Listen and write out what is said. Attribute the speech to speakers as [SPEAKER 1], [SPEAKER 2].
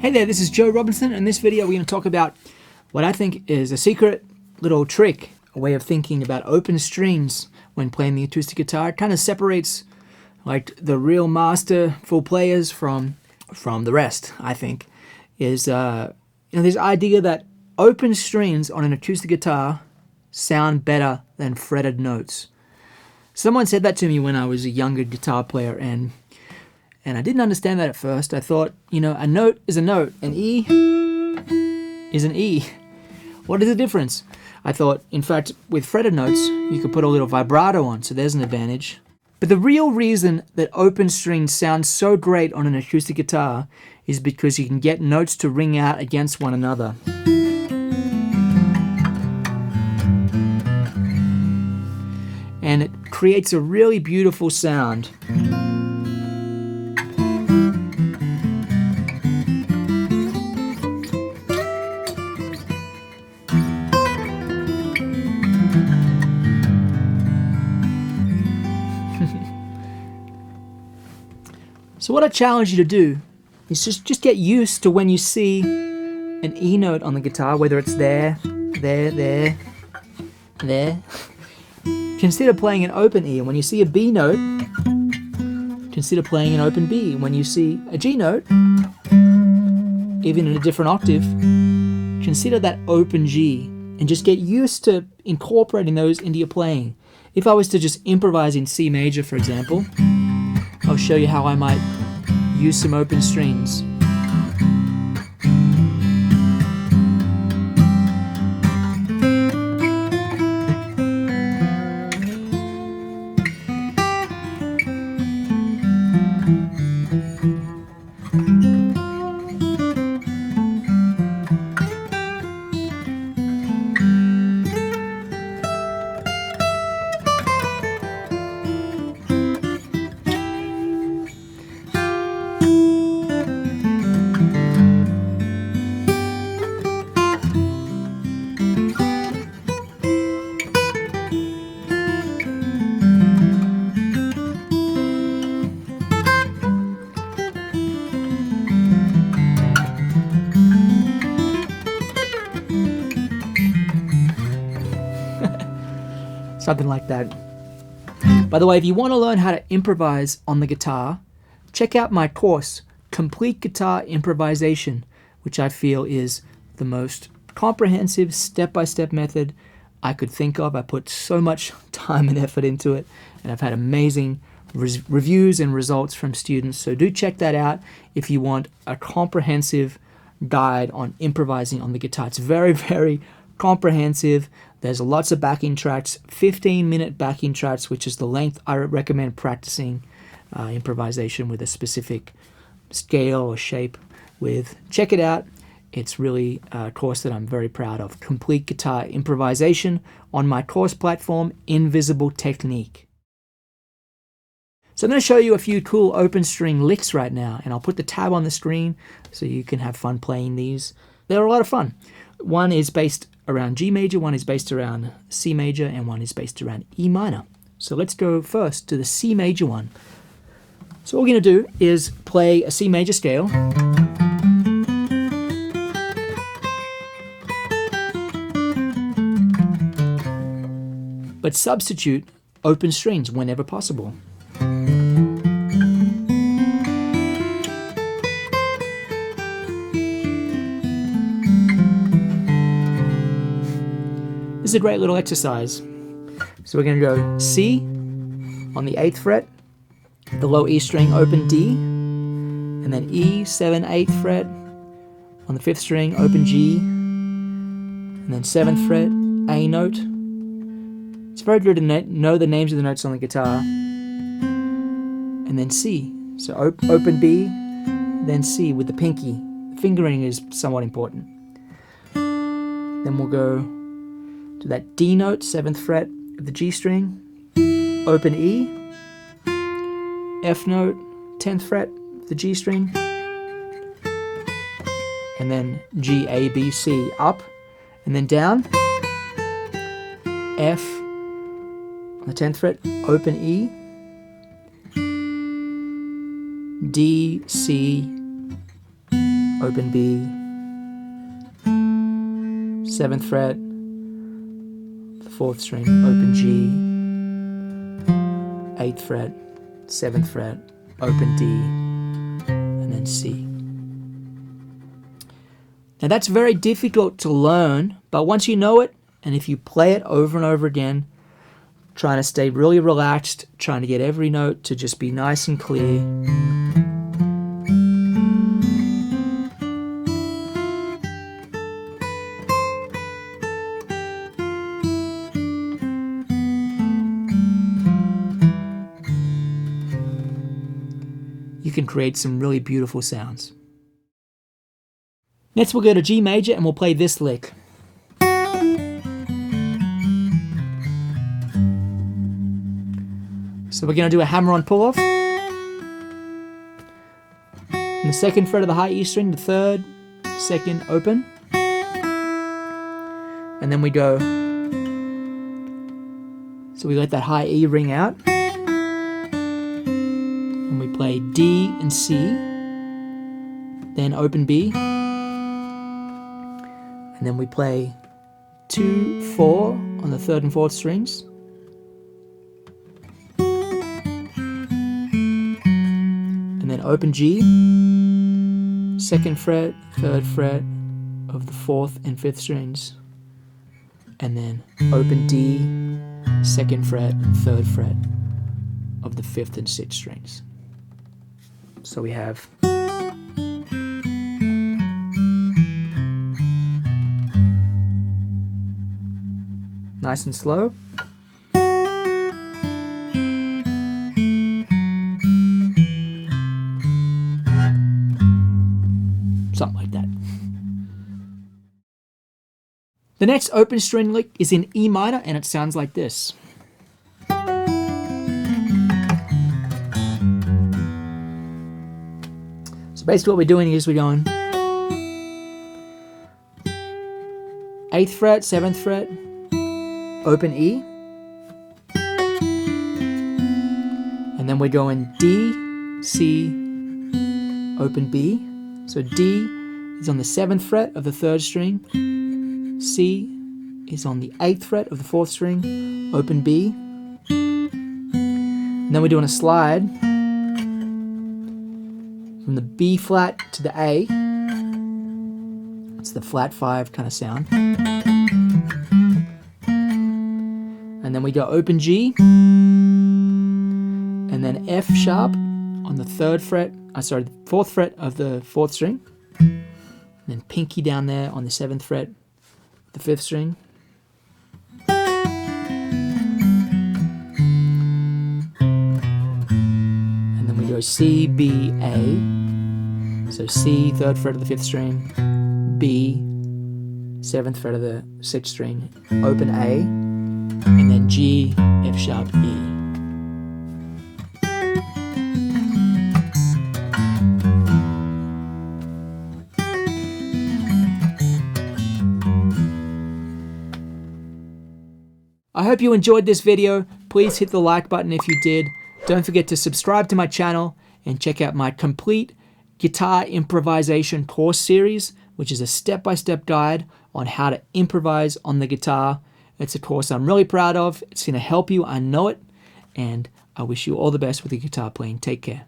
[SPEAKER 1] Hey there, this is Joe Robinson. In this video, we're going to talk about what I think is a secret little trick, a way of thinking about open strings when playing the acoustic guitar. It kind of separates like the real masterful players from the rest, I think, is this idea that open strings on an acoustic guitar sound better than fretted notes. Someone said that to me when I was a younger guitar player, and I didn't understand that at first. I thought, a note is a note, an E is an E. What is the difference? I thought, in fact, with fretted notes, you could put a little vibrato on, so there's an advantage. But the real reason that open strings sound so great on an acoustic guitar is because you can get notes to ring out against one another. And it creates a really beautiful sound. So what I challenge you to do is just get used to when you see an E note on the guitar, whether it's there, there. Consider playing an open E, and when you see a B note, consider playing an open B. When you see a G note, even in a different octave, consider that open G, and just get used to incorporating those into your playing. If I was to just improvise in C major, for example, I'll show you how I might use some open strings. Something like that. By the way, if you want to learn how to improvise on the guitar, check out my course, Complete Guitar Improvisation, which I feel is the most comprehensive step-by-step method I could think of. I put so much time and effort into it, and I've had amazing reviews and results from students. So do check that out if you want a comprehensive guide on improvising on the guitar. It's very, very comprehensive. There's lots of backing tracks, 15-minute backing tracks, which is the length I recommend practicing improvisation with a specific scale or shape with. Check it out. It's really a course that I'm very proud of. Complete Guitar Improvisation on my course platform, Invisible Technique. So I'm going to show you a few cool open string licks right now, and I'll put the tab on the screen so you can have fun playing these. They're a lot of fun. One is based around G major, one is based around C major, and one is based around E minor. So let's go first to the C major one. So what we're going to do is play a C major scale. But substitute open strings whenever possible. This is a great little exercise. So we're going to go C on the 8th fret, the low E string, open D, and then E, 7, 8th fret, on the 5th string, open G, and then 7th fret, A note. It's very good to know the names of the notes on the guitar. And then C. So open B, then C with the pinky. The fingering is somewhat important. Then we'll go to that D note, 7th fret of the G string, open E, F note, 10th fret of the G string, and then G, A, B, C, up, and then down, F on the 10th fret, open E, D, C, open B, 7th fret, the 4th string, open G, 8th fret, 7th fret, open D, and then C. Now that's very difficult to learn, but once you know it, and if you play it over and over again, trying to stay really relaxed, trying to get every note to just be nice and clear. You can create some really beautiful sounds. Next we'll go to G major and we'll play this lick. So we're going to do a hammer-on pull-off. On the 2nd fret of the high E string, the 3rd, 2nd, open. And then we go, so we let that high E ring out. And we play D and C, then open B. And then we play 2, 4 on the 3rd and 4th strings. And then open G, 2nd fret, 3rd fret of the 4th and 5th strings. And then open D, 2nd fret and 3rd fret of the 5th and 6th strings. So we have nice and slow. Something like that. The next open string lick is in E minor and it sounds like this. So basically what we're doing is we're going 8th fret, 7th fret, open E, and then we're going D, C, open B. So D is on the 7th fret of the 3rd string, C is on the 8th fret of the 4th string, open B, and then we're doing a slide from the B flat to the A. It's the flat 5 kind of sound. And then we go open G, and then F sharp on the 4th fret of the 4th string, and then pinky down there on the 7th fret, the 5th string, and then we go C, B, A, so C, 3rd fret of the 5th string, B, 7th fret of the 6th string, open A, and then G, F sharp, E. I hope you enjoyed this video. Please hit the like button if you did. Don't forget to subscribe to my channel and check out my complete guitar improvisation course series, which is a step-by-step guide on how to improvise on the guitar. It's a course I'm really proud of. It's going to help you, I know it, and I wish you all the best with your guitar playing. Take care.